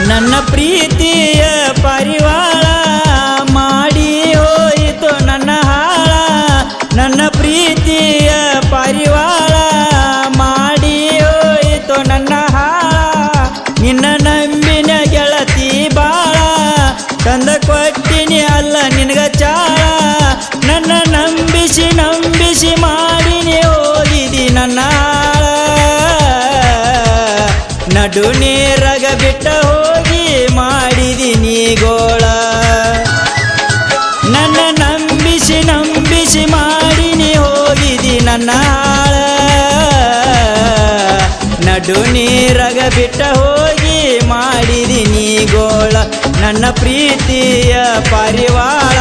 ನನ್ನ ಪ್ರೀತಿಯ ಪರಿವಾಳ ಮಾಡಿ ಹೋಯಿತು ನನ್ನ ಹಾಳ ನನ್ನ ಪ್ರೀತಿಯ ಪರಿವಾಳ ಮಾಡಿ ಹೋಯಿತು ನನ್ನ ಹಾಳ ನಿನ್ನ ನಂಬಿನ ಗೆಳತಿ ಬಾಳ ತಂದ ಕೊಟ್ಟಿನಿ ಅಲ್ಲ ನಿನಗ ಚಾಳ ನನ್ನ ನಂಬಿಸಿ ನಂಬಿಸಿ ಮಾಡಿನಿ ಹೋಗಿದಿ ನನ್ನ ಹಾಳ ನಡು ನೇರಗ ಬಿಟ್ಟ ಹೋಗಿ ಮಾಡಿದಿ ನೀ ಗೋಳ ನನ್ನ ನಂಬಿಸಿ ನಂಬಿಸಿ ಮಾಡಿನಿ ಹೋಗಿದಿ ನನ್ನ ಹಾಳ ನಡು ನೀರಗ ಬಿಟ್ಟ ಹೋಗಿ ಮಾಡಿದಿ ನೀ ಗೋಳ ನನ್ನ ಪ್ರೀತಿಯ ಪರಿವಾಳ.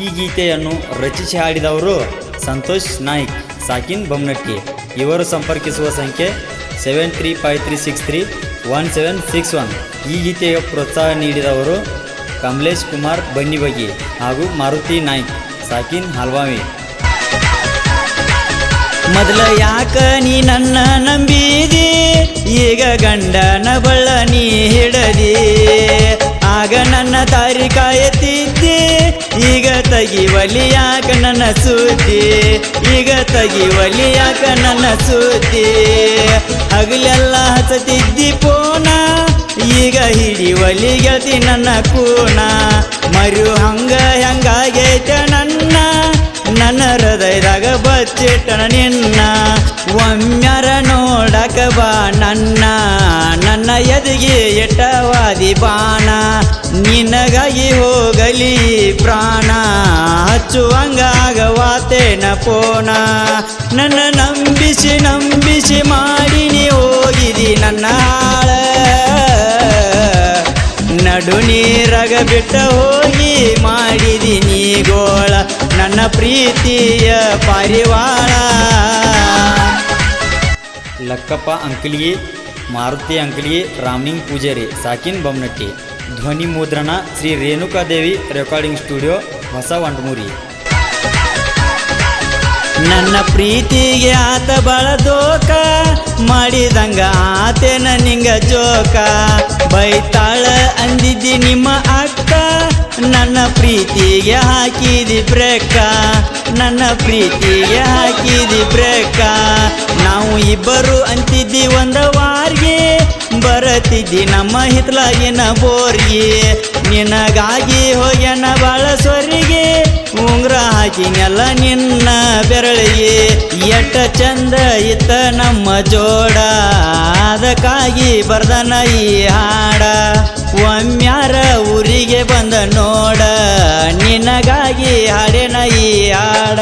ಈ ಗೀತೆಯನ್ನು ರಚಿಸಿ ಹಾಡಿದವರು ಸಂತೋಷ್ ನಾಯ್ಕ್, ಸಾಕಿನ್ ಬೊಮ್ಮನಟ್ಟಿ. ಇವರು ಸಂಪರ್ಕಿಸುವ ಸಂಖ್ಯೆ 7353631761. ಈ ಗೀತೆಗೆ ಪ್ರೋತ್ಸಾಹ ನೀಡಿದವರು ಕಮಲೇಶ್ ಕುಮಾರ್ ಬನ್ನಿಬಗಿ ಹಾಗೂ ಮಾರುತಿ ನಾಯ್ಕ್, ಸಾಕಿನ್ ಹಲ್ವಾವಿ. ಮೊದಲ ಯಾಕ ನೀ ನನ್ನ ನಂಬಿದಿ ಈಗ ಗಂಡನ ಬಳ್ಳ ನೀ ಹಿಡದಿ ಆಗ ನನ್ನ ದಾರಿ ಕಾಯುತ್ತಿದ್ದಿ ಈಗ ತಗಿವಲಿ ಯಾಕ ನನ್ನ ಸುದ್ದಿ ಈಗ ತಗಿವಲಿ ಯಾಕ ನನ್ನ ಸುದ್ದಿ ಹಗಲೆಲ್ಲ ಹಚ್ಚತಿದ್ದಿ ಪೋನ ಈಗ ಹಿಡಿವಲಿ ಗೆಳತಿ ನನ್ನ ಕೂನ ಮರು ಹಂಗ ಹೆಂಗಾಗೈತೆ ನನ್ನ ಹೃದಯದಾಗ ಬಚ್ಚಿಟ್ಟಣ ನಿನ್ನ ಒಮ್ಮ್ಯಾರ ನೋಡಕ ಬಾ ನನ್ನ ಎದಿಗೆ ಎಟ್ಟವಾದಿ ಬಾಣ ನಿನಗಾಗಿ ಹೋಗಲಿ ಪ್ರಾಣ ಹಚ್ಚುವಂಗಾಗವಾತೇನ ಪೋನ ನನ್ನ ನಂಬಿಸಿ ನಂಬಿಸಿ ಮಾಡಿನಿ ಹೋಗಿದಿ ನನ್ನ ಹಾಳ ನಡು ನೀರಗ ಬಿಟ್ಟ ಹೋಗಿ ಮಾಡಿದಿ ನೀ ಗೋಳ ನನ್ನ ಪ್ರೀತಿಯ ಪರಿವಾಳ. ಲಕ್ಕಪ್ಪ ಅಂಕಲಿಗೆ, ಮಾರುತಿ ಅಂಕಲಿಗೆ, ರಾಮಲಿಂಗ್ ಪೂಜಾರಿ, ಸಾಕಿನ್ ಬೊಮ್ಮನಟ್ಟಿ. ಧ್ವನಿ ಮುದ್ರಣ ಶ್ರೀ ರೇಣುಕಾದೇವಿ ರೆಕಾರ್ಡಿಂಗ್ ಸ್ಟುಡಿಯೋ, ಹೊಸ ವಂಟಮೂರಿ. ನನ್ನ ಪ್ರೀತಿಗೆ ಆತ ಬಾಳ ದೋಕ ಮಾಡಿದಂಗ ಆತೇನ ನಿಂಗ ಜೋಕ ಬೈತಾಳ ಅಂದಿದ್ದಿ ನಿಮ್ಮ ಅಕ್ಕ ನನ್ನ ಪ್ರೀತಿಗೆ ಹಾಕಿದಿ ಬ್ರೇಕ ನನ್ನ ಪ್ರೀತಿಗೆ ಹಾಕಿದಿ ಬ್ರೇಕ ನಾವು ಇಬ್ಬರು ಅಂತಿದ್ದಿ ಒಂದ ವಾರ್ಗೆ ಬರತಿದ್ದಿ ನಮ್ಮ ಹಿತ್ಲಾಗಿನ ಬೋರ್ಗೆ ನಿನಗಾಗಿ ಹೋಗ್ಯಾನ ಬಾಳ ಸೊರಿಗೆ ಉಂಗ್ರ ಹಾಕಿನೆಲ್ಲ ನಿನ್ನ ಬೆರಳಿಗೆ ಎಟ್ಟ ಚಂದ ಇತ್ತ ನಮ್ಮ ಜೋಡ ಅದಕ್ಕಾಗಿ ಬರ್ದನ ಈ ಹಾಡ ಒಮ್ಮ್ಯಾರ ಊರಿಗೆ ಬಂದ ನೋಡ ನಿನಗಾಗಿ ಹಾಡೆನ ಈ ಹಾಡ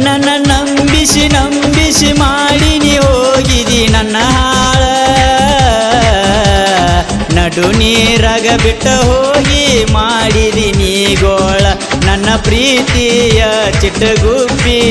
ನನ್ನ ನಂಬಿಸಿ ನಂಬಿಸಿ ಮಾಡಿನಿ ಹೋಗಿದಿ ನನ್ನ ಹಾಳ ನಡು ನೀರಗ ಬಿಟ್ಟ ಹೋಗಿ ಮಾಡಿದಿ ನೀ ಗೋಳ ನನ್ನ ಪ್ರೀತಿಯ ಚಿಟ್ಟಗುಬ್ಬಿ.